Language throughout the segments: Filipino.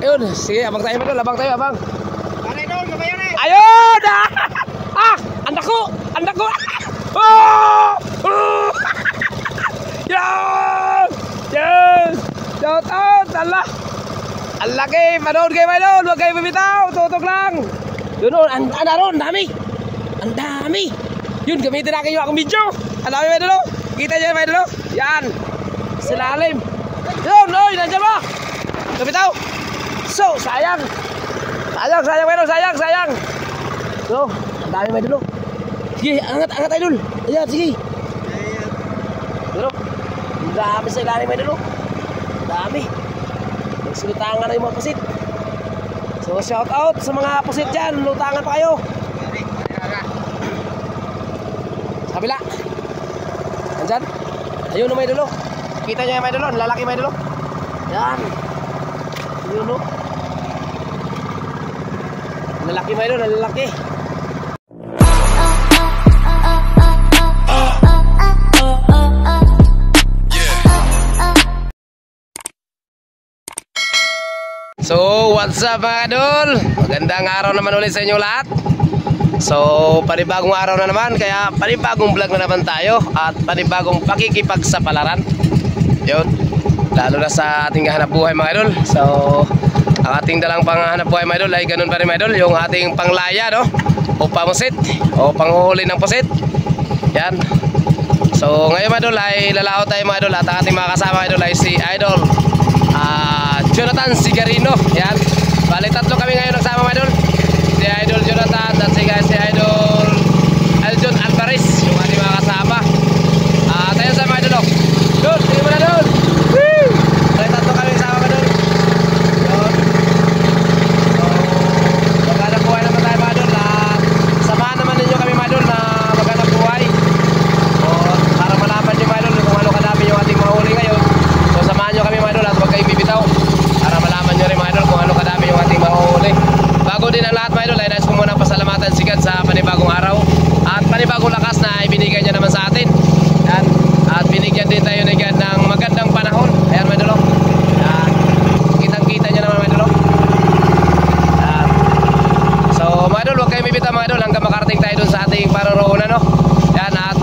Ayun, sige, abang tayo Idol, abang tayo, abang. Para Idol, mamaya na. Ayun! Anak ko! Anak ko! Oh! Oh! Yes! Yes! Shout out! Allah! Ang laki! Manood kayo Idol! Huwag kayo bibitaw! Tutok lang! Yun o, ang ron, dami! Ang dami! Yun, gamitin natin yung akong video! Ang dami Idol o! Kita nyo Idol o! Yan! Silalim! Yun! Oy! Nandiyan ba? Bibitaw! So, sayang! Sayang, sayang Idol! Sayang, sayang! So, ang dami Idol o! Sige, angat, angat Idol! Ayan, sige! Pero, ang dami sa ilalim Idol o! Ang dami! Nagsilutangan na yung mga pusit. So shout out sa mga pusit dyan. Lutangan pa kayo. Sa kabila. Andyan. Ayun o may dulo. Kita nyo yung may dulo. Lalaki may dulo. Yan. Ayun o. Lalaki may dulo. Lalaki. So, what's up mga idol? Magandang araw naman ulit sa inyo lahat. So, panibagong araw na naman. Kaya panibagong vlog na naman tayo. At panibagong pakikipagsapalaran. Yun. Lalo na sa ating hanap buhay mga idol. So, ang ating dalang panghanap buhay mga idol ay ganun pa rin mga idol. Yung ating panglaya no? O pamusit. O panghuhuli ng pusit. Yan. So, ngayon mga idol ay lalao tayo mga idol. At ang ating mga kasama mga idol ay si Idol Jonathan Sigarino. Yan. Bali tatlo kami ngayon nagsama mga idol. Si Idol Jonathan at si Idol Eljon Alvarez, yung ating mga kasama. Tayo sa mga idol. Doon, sige mo na doon. Bali tatlo kami nagsama mga idol. Doon. So, maghanap buhay naman tayo mga idol. Samahan naman ninyo kami mga idol na maghanap buhay. So, para malaman nyo mga idol kung ano kadami yung ating mahuli ngayon. So, samahan nyo kami mga idol at huwag kayong bibitaw. Para malaman nyo rin mga idol kung ano kadami yung ating mahuhuli. Bago din ang lahat mga idol ay nais ko muna pasalamatan si God sa panibagong araw at panibagong lakas na ibinigay niya naman sa atin. Yan. At binigyan din tayo ni God ng magandang panahon. Ayan mga idol. Yan. Kitang kita nyo naman mga idol. Yan. So mga idol, huwag kayong bibitaw mga idol hanggang makarating tayo dun sa ating paroroonan no? Yan. At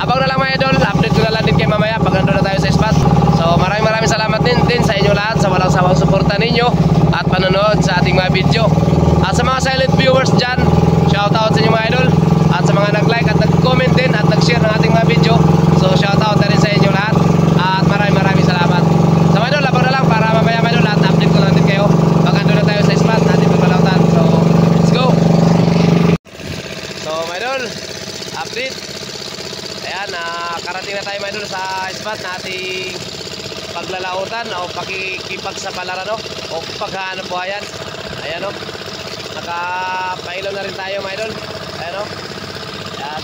abang na lang mga idol, update ko na lang din kayo mamaya pag nandun na tayo sa spot. So maraming salamat din sa inyo lahat sa walang sawang suporta ninyo at panonood sa ating mga video. At sa mga silent viewers dyan, shout out sa inyo mga idol. At sa mga nag-like at nag-comment din at nag-share ng ating mga video, so shout out na rin sa inyo lahat. At maraming salamat. So mga idol, labang na lang para mamaya mga idol at update ko lang din kayo pag ando na tayo sa spot natin magbalautan. So let's go. So mga idol, update. Ayan, karating na tayo mga idol sa spot na ating paglalautan o pakikipagsapalaran no? O paghahanap buhayan. Ayan o, nakapailaw na rin tayo mga idol. Ayan o. Ayan.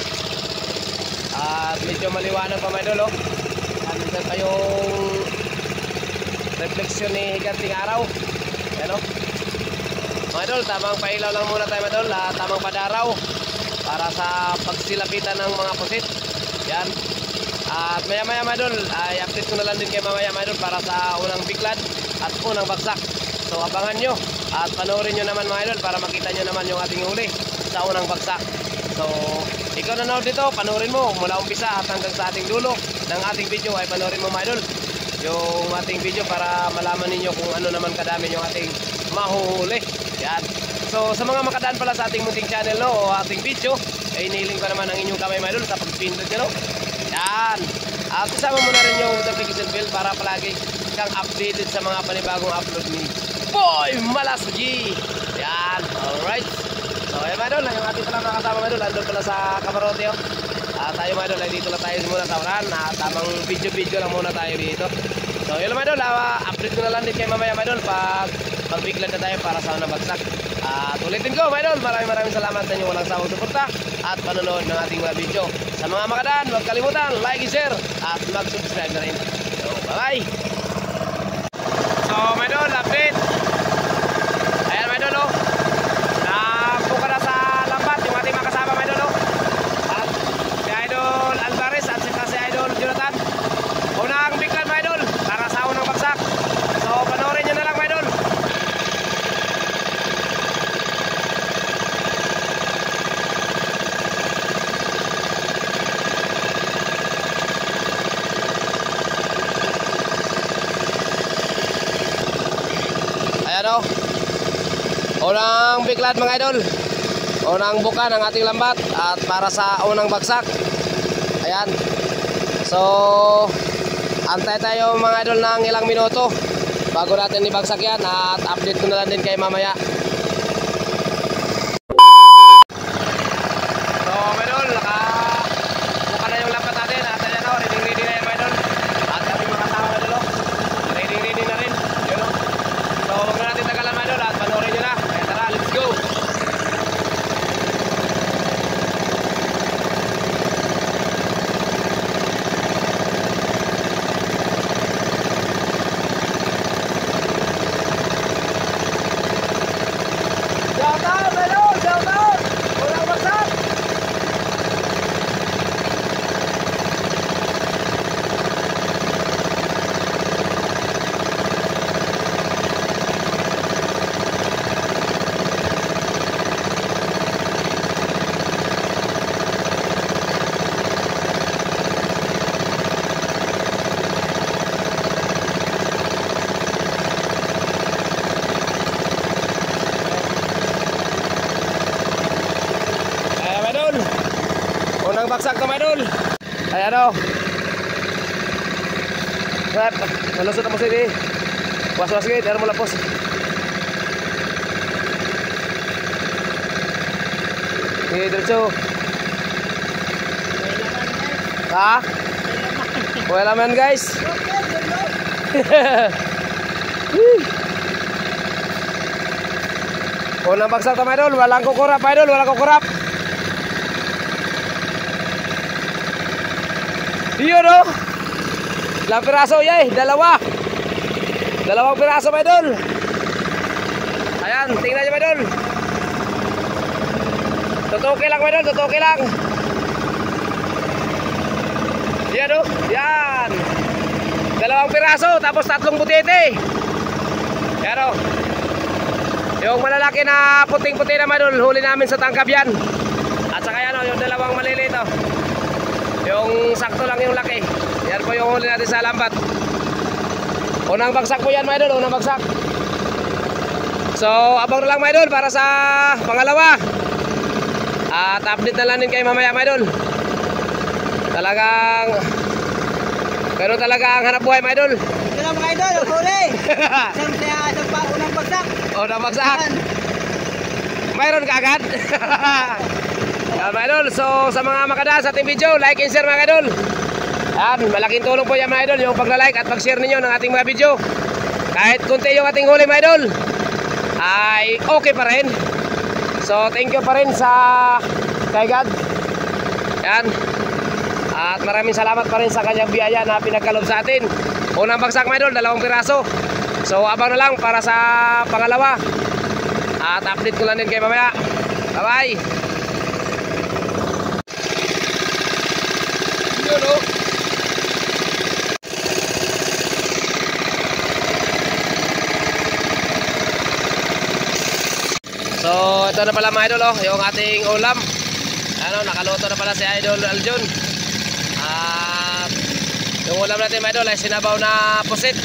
At medyo maliwanag pa mga idol o. Nandun pa yung refleksyon ni higanting araw. Ayan o. Mga idol, tamang pailaw lang muna tayo mga idol. Tamang padaraw para sa pagsilapitan ng mga pusit. Ayan. At maya mga idol, i-update ko na lang din kayo mamaya mga idol para sa unang biklad at unang bagsak. So abangan nyo at panoorin nyo naman mga idol para makita nyo naman yung ating huli sa unang bagsak. So ikaw nanood dito, panoorin mo mula umpisa at hanggang sa ating dulo ng ating video ay panoorin mo mga idol yung ating video para malaman ninyo kung ano naman kadami yung ating mahuhuli. Yan. So sa mga makadaan pala sa ating munting channel no, o ating video, ay inihiling ko naman ang inyong kamay mga idol sa pagpindot nyo no? Yan. At isama mo na rin yung notification bell para palagi kang updated sa mga panibagong upload ni Boy Malasgi. Yan. Alright. So ayun mga idol, yung ating pala mga kasama mga idol, andun pala sa kamarote oh. Tayo mga idol, ay dito lang tayo muna sa uran. Tamang video lang muna tayo dito. So yun mga idol, update ko na lang din kayo mamaya mga idol pag magbiglan na tayo para sa unang bagsak. At ulitin ko mga idol, maraming salamat sa inyo walang sawang suporta at panonood ng ating mga video. Sa mga makadaan, huwag kalimutan, like, share at mag-subscribe na rin. So bye! So mga idol, update. Ayan mga idol oh. Buka na sa lambat yung ating mga kasama mga idol oh. At si Idol Alvarez at si Idol Jonathan. Unang biglan mga idol para sa unang bagsak. So panoorin nyo na lang mga idol. Ayan o. Unang biklad mga idol. Unang buka ng ating lambat. At para sa unang bagsak. Ayan. So, antay tayo mga idol ng ilang minuto bago natin ibagsak yan. At update ko na lang din kayo mamaya. So mga idol, nakabuka na yung lambat natin. At ayan o, ready na yan mga idol. At ating mga tao mga idol o. Ready na rin. Yun o. So huwag na natin tagalan mga idol. At panoorin nyo na. Kaya tara, let's go. Unang bagsak to mga idol. Ay ano. Rep, malusot na mo sini. Was-was gid, ano mo lapos. Diretso. Ha? Wala man guys. Unang bagsak to mga idol, walang kukurap mga idol, walang kukurap. Yun o. Ilang piraso yay, dalawang piraso mga idol. Ayan, tingnan nyo mga idol. Tutuki lang mga idol, tutuki lang. Yan o, yan. Dalawang piraso, tapos 3 butete. Yan o. Yung malalaki na puting-puti na mga idol, huli namin sa tangkab yan. At saka yan o, yung dalawang maliliit o. Yung sakto lang yung laki. Yan po yung huli natin sa lambat. Unang bagsak po yan mga idol, unang bagsak. So abang na lang mga idol para sa pangalawa. At update na lang din kayo mamaya mga idol. Talagang pero talaga ang hanap buhay mga idol. Ito lang mga idol, ang huli. Isang pa, unang bagsak. Unang bagsak. Mayroon ka agad. Yan mga idol, so sa mga makadaan sa ating video, like and share mga idol. Yan, malaking tulong po yan mga idol, yung pagla-like at pag-share ninyo ng ating mga video. Kahit kunti yung ating huli mga idol, ay okay pa rin. So thank you pa rin sa kay God. Yan. At maraming salamat pa rin sa kanyang biyaya na pinagkalob sa atin. Unang bagsak mga idol, 2 piraso. So abang na lang para sa pangalawa. At update ko lang din kayo mamaya. Bye bye. Yun o. So ito na pala mga idol o, yung ating ulam. Ano, nakaluto na pala si Idol Aljun. At yung ulam natin mga idol ay sinabaw na pusit.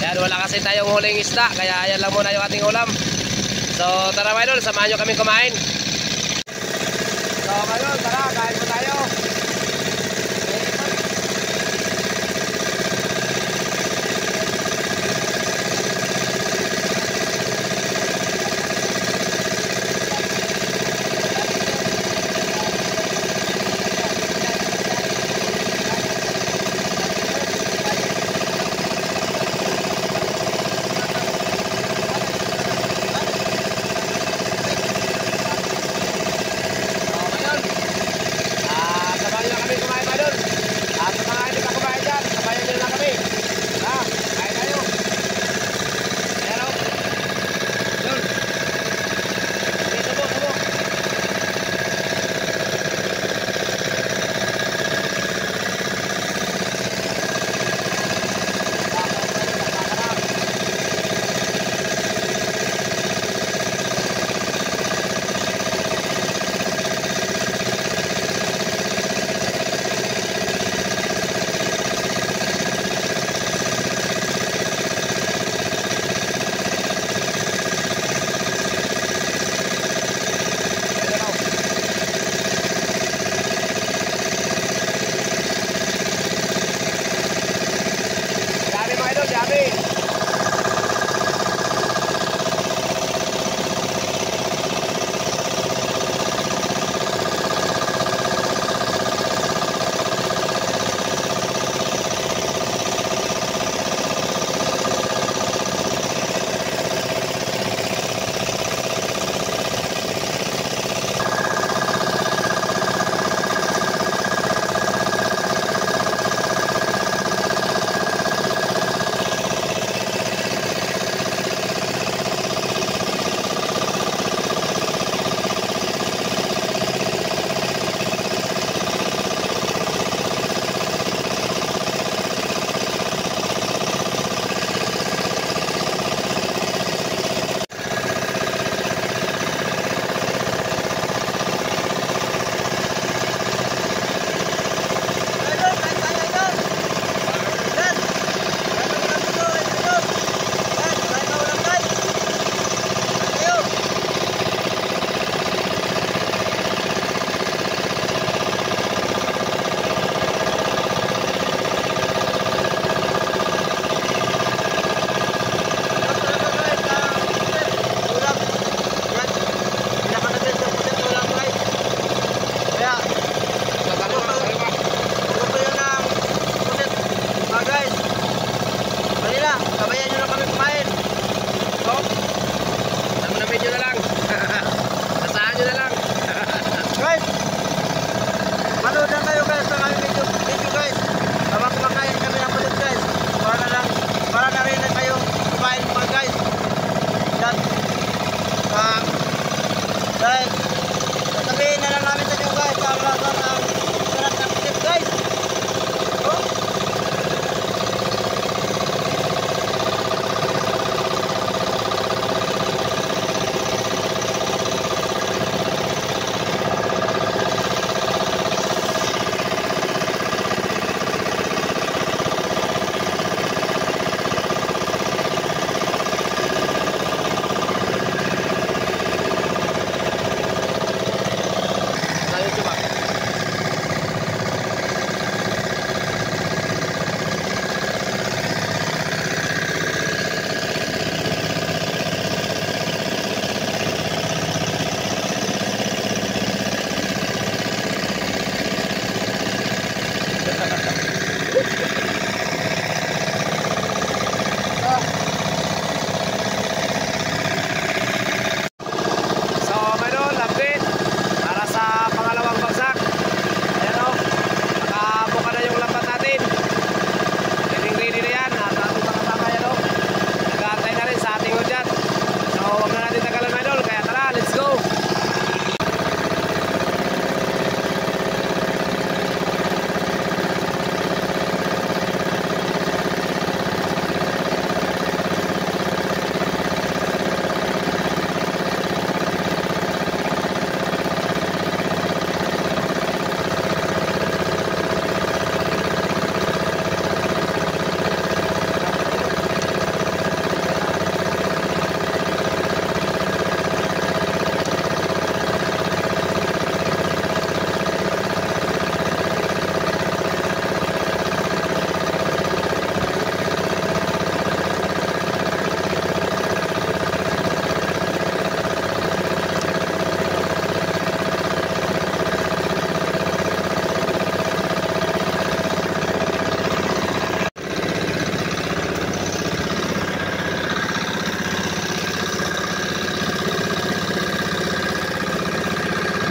Yan, wala kasi tayong huling isda, kaya yan lang muna yung ating ulam. So tara mga idol, samahan nyo kami kumain. So mga idol, tara, kain po tayo.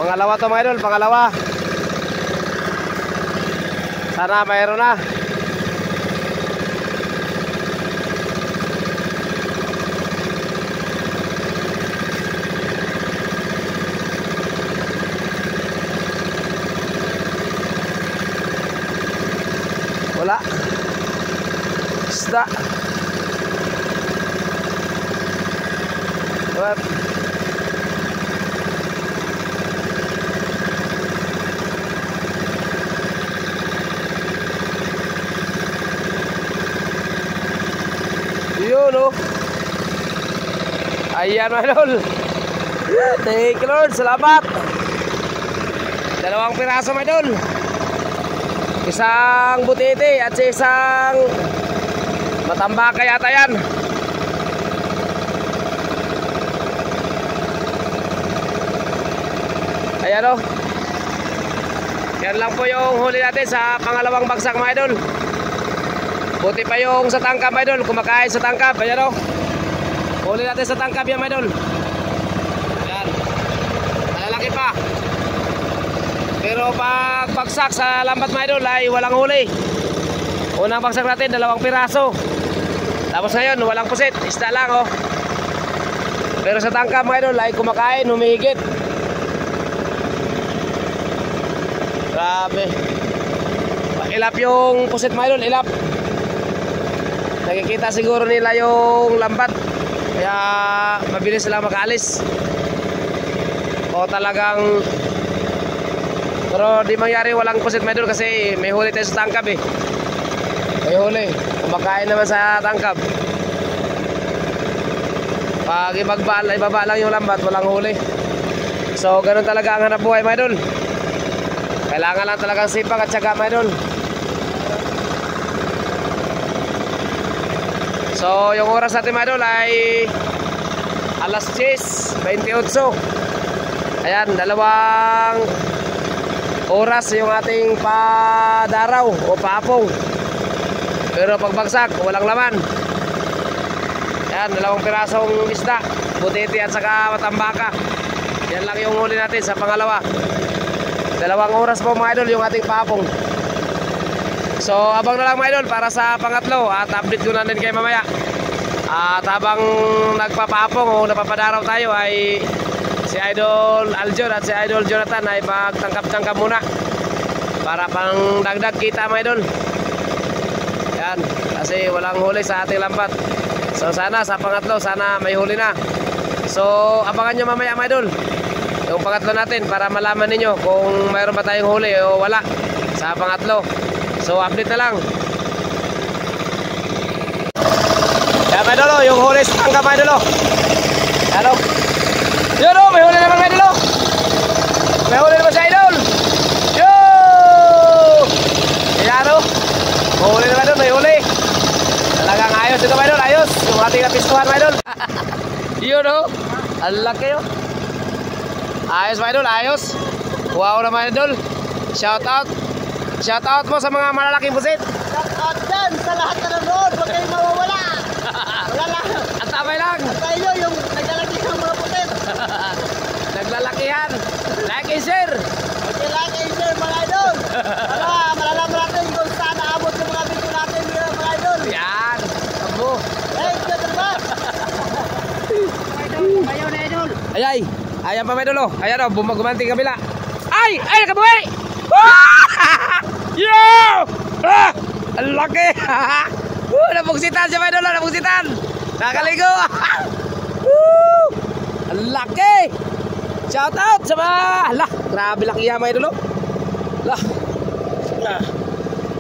Pangalawa to mga idol, pangalawa. Sana mayroon na. Wala. Isda. What? Yun oh. Ayan mga idol. Thank you Lord, salamat. Dalawang piraso mga idol. Isang butiti at isang matambaka yata yan. Ayan o. Yan lang po yung huli natin sa pangalawang bagsak mga idol. Buti pa yung sa tangkab mga idol. Kumakain sa tangkab. Ayan o. Huli natin sa tangkab yan mga idol. Ayan. Malalaki pa. Pero pag bagsak sa lambat mga idol ay walang huli. Unang bagsak natin, 2 piraso. Tapos ngayon, walang pusit. Isda lang oh. Pero sa tangkab mga idol ay kumakain, humihigit. Grabe. Ilap yung pusit mga idol, ilap. Nakikita siguro nila yung lambat. Kaya mabilis sila makaalis. O talagang... Pero di mangyari walang pusit mga idol kasi may huli tayo sa tangkab eh. May huli. Kumakain naman sa tangkab. Pag ibaba lang yung lambat, walang huli. So ganun talaga ang hanap buhay mga idol. Kailangan lang talagang sipag at syaga mga idol. So yung oras natin mga idol ay alas 10:28. Ayan, 2 oras yung ating padaraw o paapong. Pero pagbagsak, walang laman. Yan, 2 pirasong isda, butiti at saka matambaka. Yan lang yung huli natin sa pangalawa. 2 oras po mga idol yung ating paapong. So abang na lang mga idol para sa pangatlo. At update ko na din kayo mamaya. At habang nagpapaapong o napapadaraw tayo ay si Idol Aljon at si Idol Jonathan ay magtangkap-tangkap muna para pang dagdag kita mga idol. Yan, kasi walang huli sa ating lambat. So sana sa pangatlo, sana may huli na. So abangan nyo mamaya mga idol yung pangatlo natin para malaman ninyo kung mayroon ba tayong huli o wala sa pangatlo. So update na lang. Yan mga idol, yung huli sa tangkap mga idol. Ano? Yun o, may huli naman mga idol. May huli naman sa idol. Yo! Yan o. Huli naman doon, may huli. Talagang ayos ito mga idol, ayos. Yung ating napistuhan mga idol. Yun o. Ang laki o. Ayos mga idol, ayos. Wow naman idol. Shout out. Shout out mo sa mga malalaking pusit. Shout out dyan sa lahat na nanood. Huwag kayong mawawala. Wala lang. At tamay lang. At tayo yung naglalaki ng mga pusit. Naglalakihan. Like and share. Okay, like and share mga idol. Para malalaman natin kung saan naabot yung mga video natin mga idol. Yan. Abo. Thank you very much. Idol, kayo na idol. Ayay. Ayan pa may dulo. Ayan o, gumanting kabila. Ay! Ay, nakabuhay! Yo! Ah! Ang laki! Napugsitan siya may dulo, napugsitan! Nakaligo! Ang laki! Shout out sa mga... Hala! Grabe laki yan may dulo. Hala!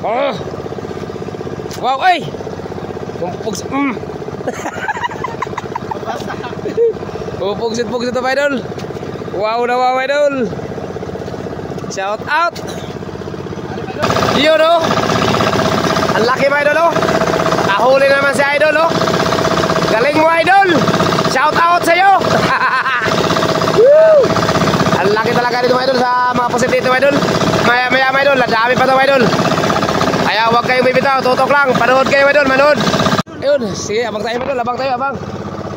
Oh! Wow, ay! Pugsit-pugsit na may dulo. Wow na wow idol. Shout out. Yun o. Ang laki mga idol o. Nahuli naman si idol o. Galing mo idol. Shout out sa'yo. Ang laki talaga dito mga idol sa mga pusit dito mga idol. Maya maya mga idol. Dami pa ito mga idol. Kaya huwag kayong bibitaw. Tutok lang. Panood kayo mga idol. Manood. Ayun. Sige abang tayo mga idol. Abang tayo abang.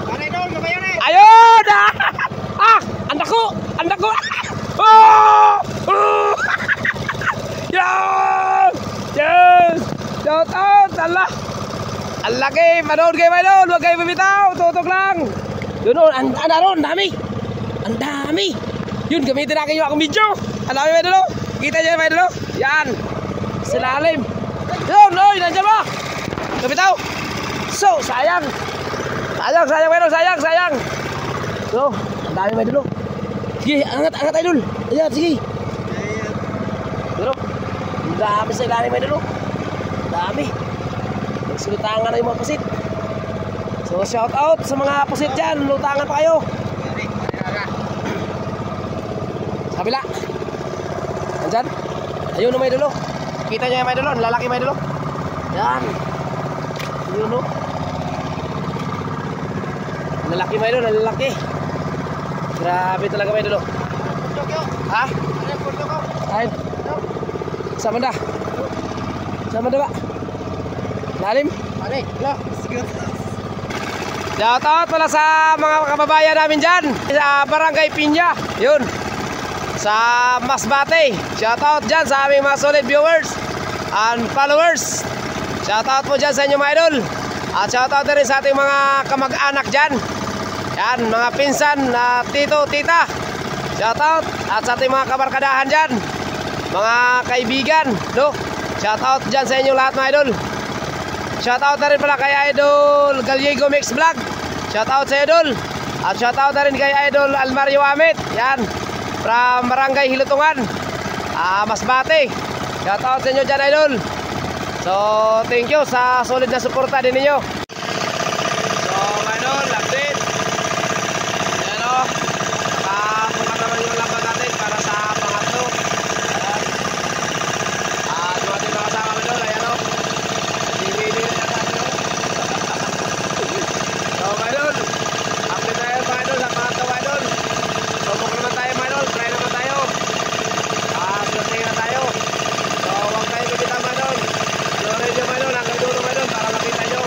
Para idol, kabayan eh. Ayun. Ah! Ang dako! Ang dako! Oh! Oh! Yan! Yes! Shout out! Allah! Ang laki! Manood kayo, idol! Huwag kayo bumitaw! Tutok lang! Yun o, ang ron, dami! Ang dami! Yun, gamitin natin yung akong video! Ang dami, idol o! Kita nyo, idol o! Yan! Silalim! Yun, oy! Nandiyan ba? Bumitaw! So, sayang! Sayang, sayang, idol! Sayang, sayang! So, ang dami, idol o! Sige, angat, angat, idol! Ayan, sige! Pero, ang dami sa ilalim, idol o! Ang dami! Nagsilutangan na yung mga pusit. So shout out sa mga pusit dyan. Lutangan pa kayo. Sa kabila. Andyan. Ayun o may dulo. Kita nyo yung may dulo. Lalaki may dulo. Yan. Ayun o. Lalaki may dulo. Lalaki. Grabe talaga may dulo. Ha? Ayun. Sa banda. Sa banda ba? Lalim? Pare, lo. Shout out pala sa mga kababayan namin dyan sa Barangay Pinya. Yun. Sa Masbate. Shout out dyan sa aming mga solid viewers and followers. Shout out po dyan sa inyo mga idol. At shout out rin sa ating mga kamag-anak dyan. Yan, mga pinsan, tito, tita. Shout out. At sa ating mga kabarkadahan dyan. Mga kaibigan. No? Shout out dyan sa inyo lahat mga idol. Shoutout na rin pala kay Idol Gallego Mix Vlog. Shoutout sa Idol. At shoutout na rin kay Idol Almario Amit. Yan. From Barangay Hilutungan. Masbate. Shoutout sa inyo dyan, Idol. So, thank you sa solid na suporta din ninyo. So, Idol, update. Yan o. Nakapungat naman yung lambat natin para sa pangatlo. Ayan. Yung ating mga kasama, Idol. Ayan o. So, idol, update tayo mga idol sa pangatlo, idol. Subok naman tayo mga idol, try naman tayo. Swerte na tayo. So, huwag tayo bibitaw mga idol. Yung radio mga idol, hanggang dulo mga idol para makita nyo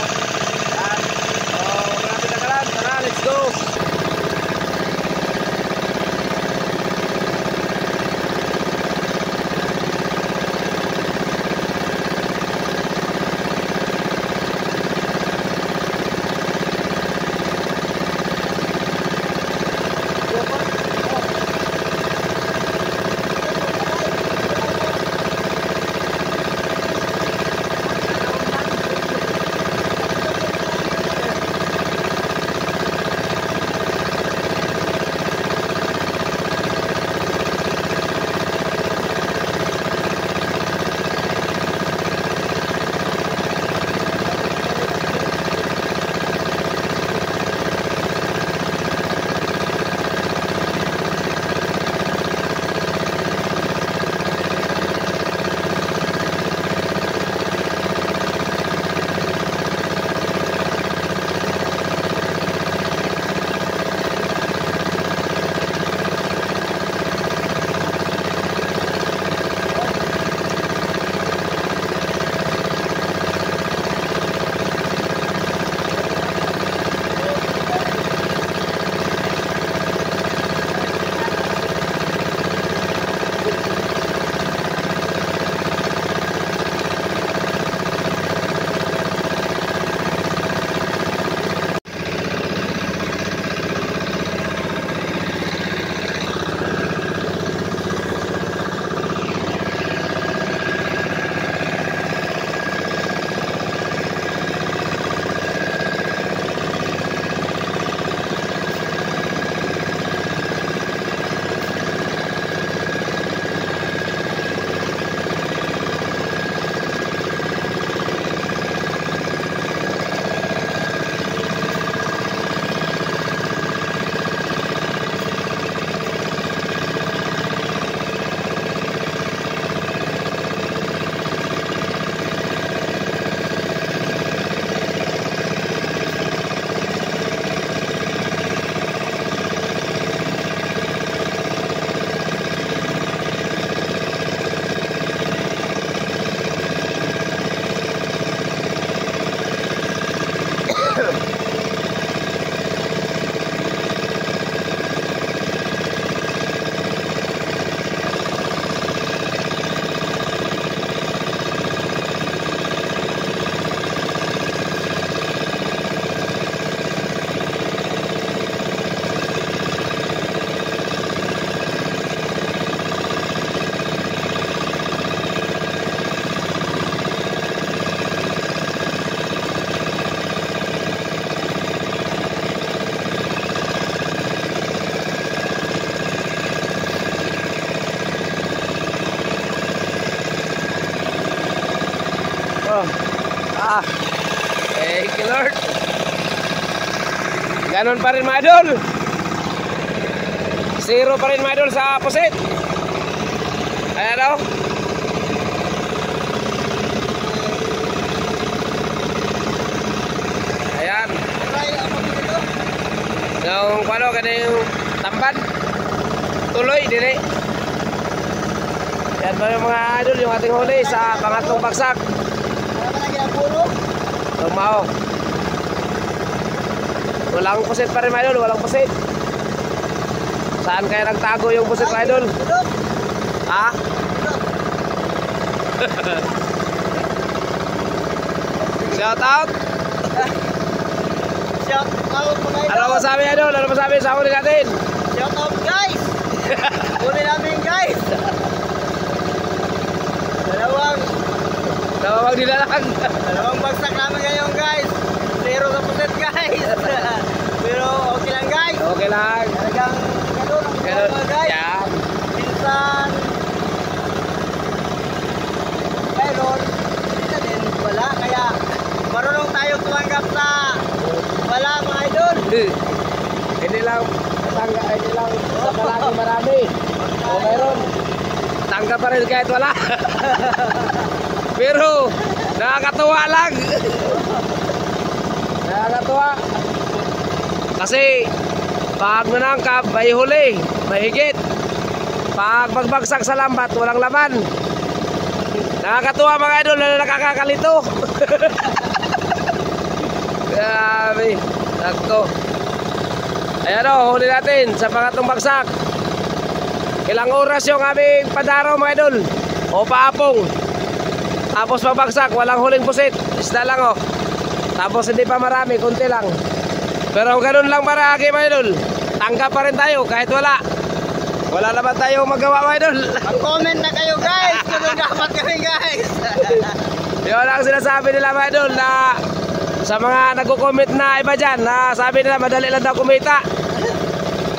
Ganon pa rin mga idol. Zero pa rin mga idol sa pusit. Ayan o. Ayan. Yung ano, yung tamban. Tuloy, dili. Yan pa yung mga idol, yung ating huli sa pangatlong bagsak. Tumao. Walang pusit pa rin mga idol, walang pusit. Saan kaya nagtago yung pusit mga idol? Ha? Shout out. Shout out mga idol. Ano masabi idol? Ano masabi sa huli natin? Shout out guys. Huli namin guys. Dalawang dilalang. Dalawang bagsak namin ngayon guys. Zero sa puset guys. Pero okay lang guys. Okay lang. Talagang ganun ang guys. Yan. Minsan meron, minsan din wala. Kaya marunong tayo tumanggap sa wala mga idol. Hindi lang sa palagi marami. O meron. Tanggap pa rin kahit wala. Pero nakakatuwa lang. Nakakatuwa. Kasi pag nanangkap, may huli, mahigit. Pag magbagsak sa lambat, walang laman. Nakakatuwa mga idol na nakakakalito. Grabe. Nako. Ayan o, huli natin sa pangatlong bagsak. Ilang oras yung aming padaraw mga idol. O paapong. Tapos mabagsak, walang huling pusit. Isda lang o. Tapos hindi pa marami, kunti lang. Pero ganun lang marami mga idol. Tanggap pa rin tayo kahit wala. Wala naman tayo magawa mga idol. Mag-comment na kayo guys kung dapat kami guys. Yun lang sinasabi nila mga idol na sa mga nagko-comment na iba dyan na sabi nila madali lang daw kumita.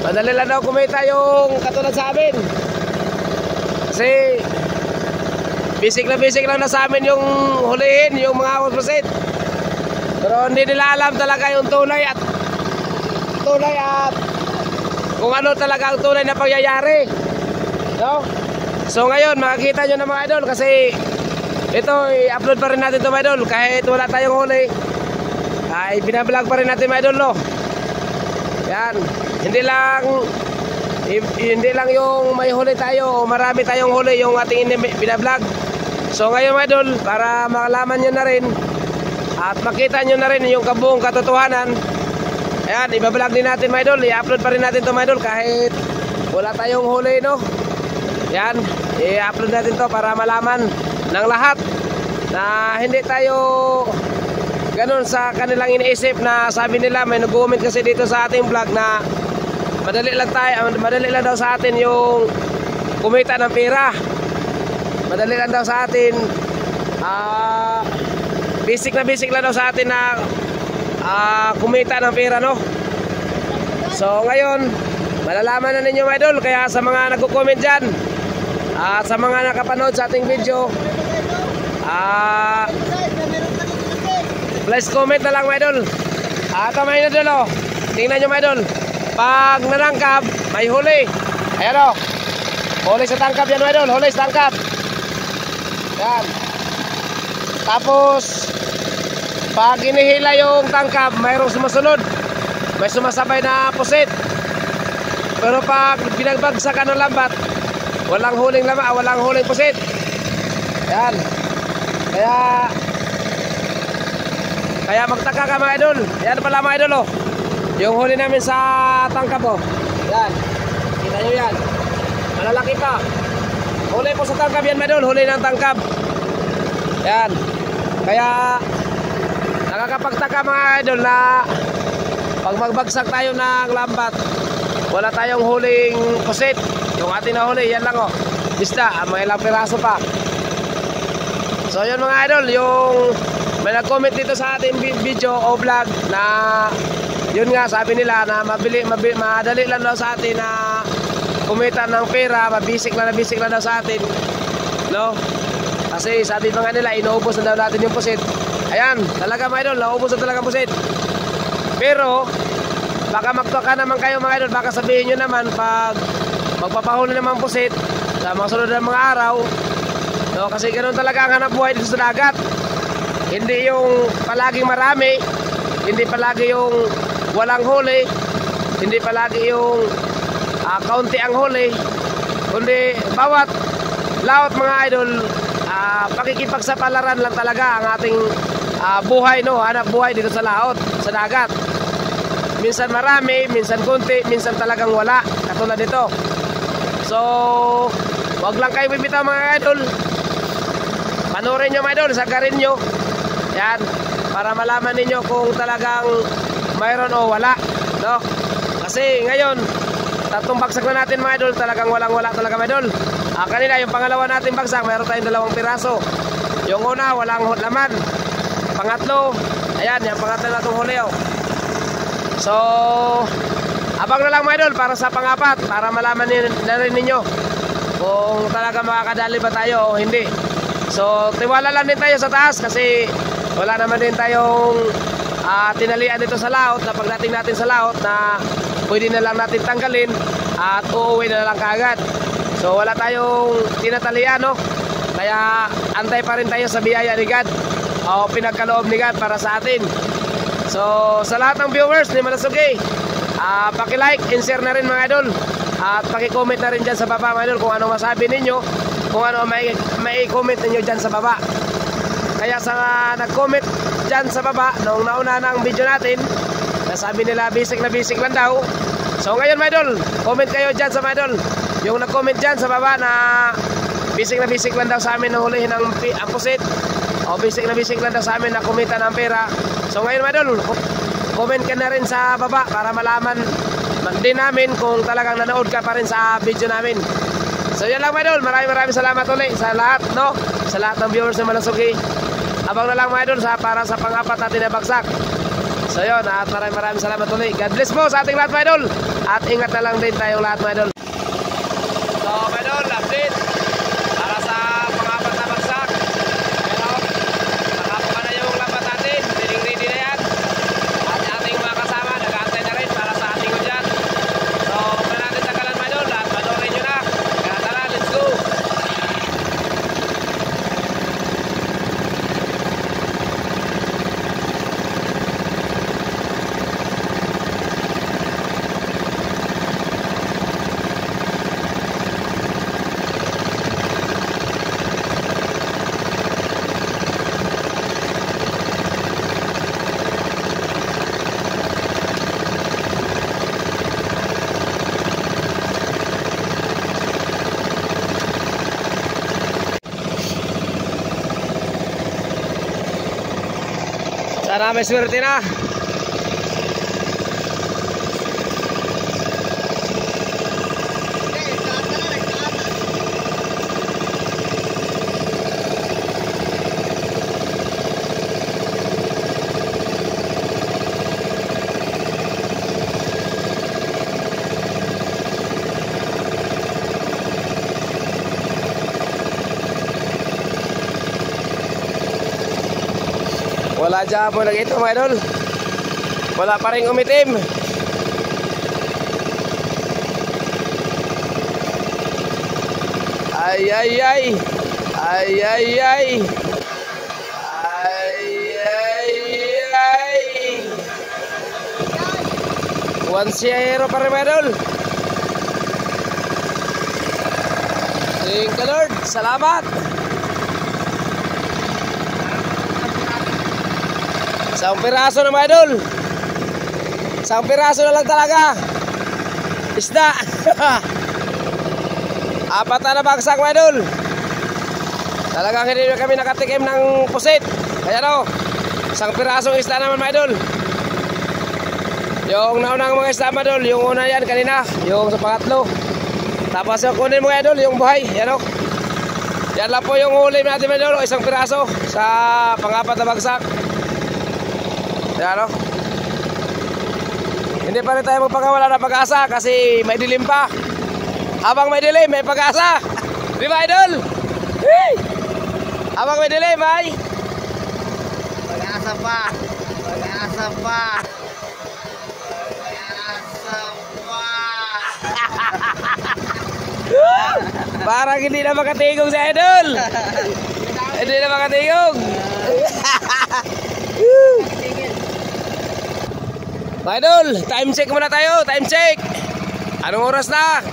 Madali lang daw kumita yung katulad sa amin. Kasi basic lang na sa amin yung hulihin, yung mga pusit. Pero hindi nila alam talaga yung tunay at kung ano talaga ang tunay na pangyayari. No? So ngayon makikita nyo na mga idol kasi ito i-upload pa rin natin ito mga idol kahit wala tayong huli. Ay binablog pa rin natin mga idol no. Yan. Hindi lang yung may huli tayo o marami tayong huli yung ating binablog. So ngayon mga idol, para makalaman nyo na rin at makita nyo na rin yung kabuong katotohanan, ayan, ibablog din natin mga idol, i-upload pa rin natin to mga idol kahit wala tayong huli no. Yan, i-upload natin to para malaman ng lahat na hindi tayo ganun sa kanilang iniisip na sabi nila, may nag-comment kasi dito sa ating vlog na madali lang daw sa atin yung kumita ng pera. Madali lang daw sa atin, basic lang daw sa atin na kumita ng pera no. So ngayon malalaman na ninyo mga idol, kaya sa mga nagko-comment dyan at sa mga nakapanood sa ating video, please comment na lang mga idol. Tama yun idol oh. Tingnan nyo mga idol, pag nanangkap may huli. Ayan oh, huli sa tangkap yan mga idol, huli sa tangkap. Yan. Tapos pag inihila yung tangkap, mayroong sumusunod, may sumasabay na pusit. Pero pag binagbagsakan ng lambat, walang huling laman, walang huling pusit. Yan. Kaya magtaka ka mga idol. Yan pala mga idol oh. Yung huli namin sa tangkap oh. Yan. Kita nyo yan. Malalaki pa. Huli po sa tangkap yan mga idol. Huli ng tangkap. Yan. Kaya nakakapagtaka mga idol na pag magbagsak tayo ng lambat, wala tayong huling pusit. Yung ating nahuli, yan lang oh. Isda, may ilang piraso pa. So yun mga idol, yung may nag-comment dito sa ating video o vlog na yun nga sabi nila na madali lang daw sa atin na kumita ng pera, mabisik lang daw sa atin no. Kasi sabi pa nga nila inuubos na daw natin yung pusit. Ayan, talaga mga idol, naubos na talaga pusit. Pero baka magtuka naman kayo mga idol, baka sabihin nyo naman pag magpapahuli naman pusit sa mga sunod na mga araw, no, kasi ganoon talaga ang hanap buhay dito sa dagat. Hindi yung palaging marami, hindi palagi yung walang huli, hindi palagi yung kaunti ang huli, kundi bawat laot mga idol, pakikipagsapalaran lang talaga ang ating buhay, no, hanap buhay dito sa laot, sa dagat. Minsan marami, minsan konti, minsan talagang wala, katulad dito. So, wag lang kayo bibitaw mga idol. Panoorin nyo mga idol, sagarin nyo. Yan, para malaman ninyo kung talagang mayroon o wala, no? Kasi ngayon, tatlong bagsak na natin mga idol, talagang walang-wala talaga mga idol. Kanina, yung pangalawa natin bagsak, mayroon tayong 2 piraso. Yung una, walang laman. Pangatlo, ayan, yung pangatlo na itong huli, oh. So, abang na lang mga idol para sa pangapat, para malaman na rin ninyo kung talaga makakadali ba tayo o hindi. So, tiwala lang din tayo sa taas kasi wala naman din tayong tinalian dito sa laot na pagdating natin sa laot na pwede na lang natin tanggalin at uuwi na lang kaagad. So, wala tayong tinatalian, no? Kaya antay pa rin tayo sa biyaya ni God o pinagkaloob ni God para sa atin. So, sa lahat ng viewers ni Malasugi, paki-like and share na rin mga idol. At paki-comment na rin dyan sa baba mga idol kung ano masabi ninyo, kung ano may comment ninyo dyan sa baba. Kaya sa nag-comment dyan sa baba nung nauna ng video natin, nasabi nila basic na basic lang daw. So ngayon mga idol, comment kayo dyan sa mga idol. Yung nag-comment dyan sa baba na basic lang daw sa amin na hulihin ang pusit, o basic lang daw sa amin na kumita ng pera. So ngayon mga idol, comment ka na rin sa baba para malaman din namin kung talagang nanood ka pa rin sa video namin. So yan lang mga idol, maraming salamat ulit sa lahat, no? Sa lahat ng viewers ng Malasugi. Abang na lang mga idol para sa pang-apat natin na bagsak. So yun, at maraming salamat ulit. God bless po sa ating lahat mga idol. At ingat na lang din tayong lahat mga idol. So mga idol, update para sa pang-apat na bagsak. Pero nakakuha na yung lapat natin, ready na yan. At ating mga kasama nag-aantay na rin para sa ating udyan. So huwag na natin tagalan mga idol at panoorin nyo na. Kaya tara, let's go. Sana may swerte na. Wala dyan po lang ito mga idol. Wala pa rin umitim. Ay ay ay. Ay ay ay. Ay ay ay. 1-0 pa rin mga idol. Thank you Lord. Salamat. Isang piraso na mga idol. Isang piraso na lang talaga. Isda. Apat na bagsak mga idol. Talagang hindi kami nakatikim ng pusit. Kaya no, isang pirasong isda naman mga idol. Yung naunang mga isda mga idol, yung una yan kanina, yung sa pangatlo. Tapos yung kunin mga idol, yung buhay. Yan o. Yan lang po yung huli natin mga idol. Isang piraso sa pangapat na bagsak. Yan o. Hindi pa rin tayo magpakawala ng pag-asa kasi may dilim pa. Habang may dilim, may pag-asa. Di ba idol? Hey! Habang may dilim, ay pag-asa pa. Pag-asa pa. Parang hindi na makatigong si Idol. Hindi na makatigong. Mga Idol, time check muna tayo. Time check. Anong oras na?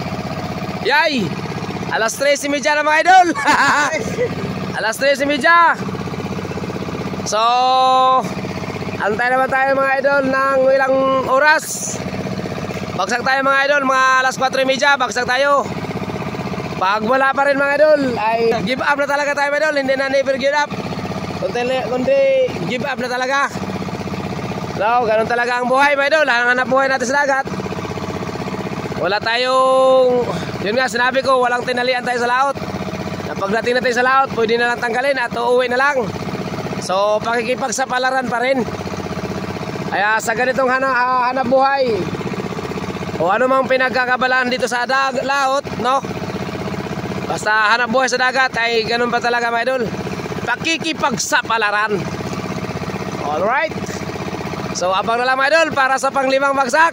Yay! Alas 3:30 na mga Idol. Alas 3:30. So, antay naman tayo mga Idol ng ilang oras. Bagsak tayo mga Idol, mga alas 4:30, bagsak tayo. Pag wala pa rin mga Idol, ay give up na talaga tayo mga Idol. Hindi na never give up. Kundi give up na talaga. So, ganun talaga ang buhay mga Idol. Ang hanap buhay natin sa dagat. Wala tayong, yun nga sinabi ko, walang tinalian tayo sa laot. Na pagdating natin sa laot, pwede na lang tanggalin at uuwi na lang. So, pakikipagsapalaran pa rin. Kaya sa ganitong hanap buhay, o ano mang pinagkakabalaan dito sa laot, no? Basta hanap buhay sa dagat ay ganun pa talaga mga Idol. Pakikipagsapalaran. Alright. So, abang na lang mga Idol para sa pang-5 bagsak.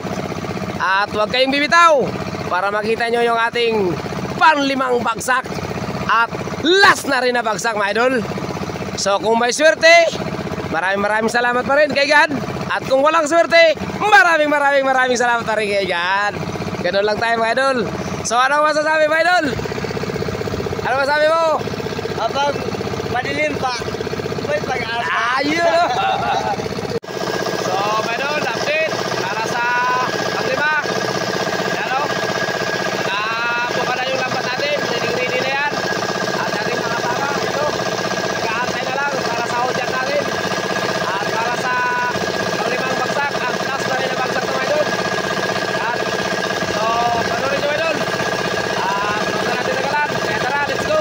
At huwag kayong bibitaw para makita nyo yung ating pang-5 bagsak. At last na rin na bagsak mga Idol. So kung may swerte, maraming salamat pa rin kay God. At kung walang swerte, maraming salamat pa rin kay God. Ganun lang tayo mga Idol. So anong masasabi mga Idol? Ano masasabi mo? Habang madilim pa, may pag-asa. Ayun o. So mga Idol, update para sa pang-5. Yan o. Buka na yung lambat natin. Ready na yan. At ating mga tama. Ito. Nag-aantay na lang para sa hudyat natin. At para sa pang-5 bagsak. At last na rin na bagsak na mga Idol. Yan. So, panurin nyo mga Idol. At huwag na natin nagalan. Kaya tara, let's go.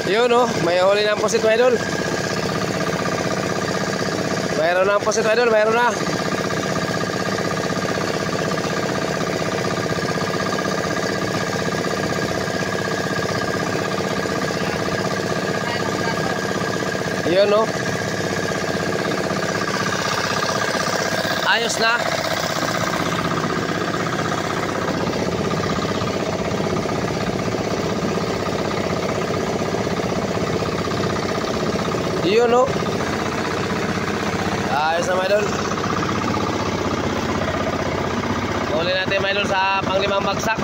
Yun o, may huli ng pusit mga Idol. Mayroon ng pusit mga Idol, mayroon na. Yun o. Ayos na. Yun o. Ayos na mga Idol. Huli natin mga Idol sa pang-5 bagsak.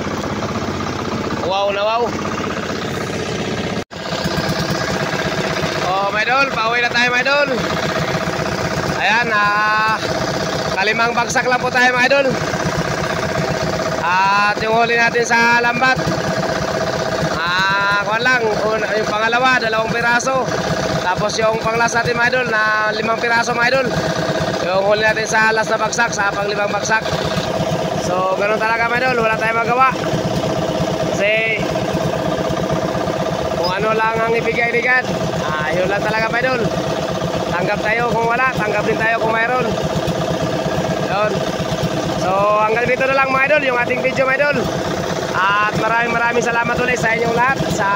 Wow na wow. Oh mga Idol, pauwi na tayo mga Idol. Ayan, ka-5 bagsak lang po tayo mga Idol. At yung huli natin sa lambat, kuwan lang, yung pangalawa, 2 piraso. Tapos yung panglas natin mga Idol na 5 piraso mga Idol. Yung huli natin sa last na bagsak, sa pang-5 bagsak. So ganun talaga mga Idol, wala tayong magawa. Kasi kung ano lang ang ibigay ni God, yun lang talaga mga Idol. Tanggap tayo kung wala, tanggap din tayo kung mayroon. Yun. So hanggang dito na lang mga Idol yung ating video mga Idol. At maraming salamat ulit sa inyong lahat sa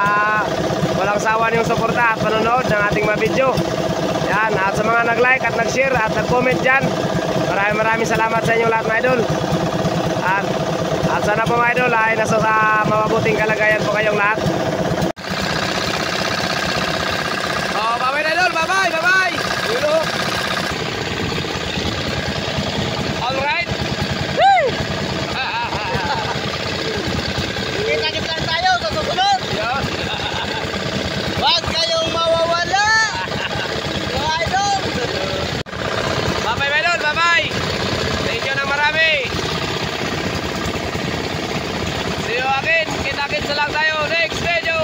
walang sawa niyong suporta at panonood ng ating mga video. Yan, at sa mga nag-like at nag-share at nag-comment dyan, maraming salamat sa inyong lahat mga idol. At sana po mga idol ay nasa mabuting kalagayan po kayong lahat. Oh, bye-bye na idol, bye-bye, bye-bye. Alright. Kita-kita lang tayo sa susunod. Yan. Huwag kayong mawawala. Mga idol. Bye-bye mga idol, bye-bye. Thank you na marami. See you again. Kita-kits na lang tayo next video.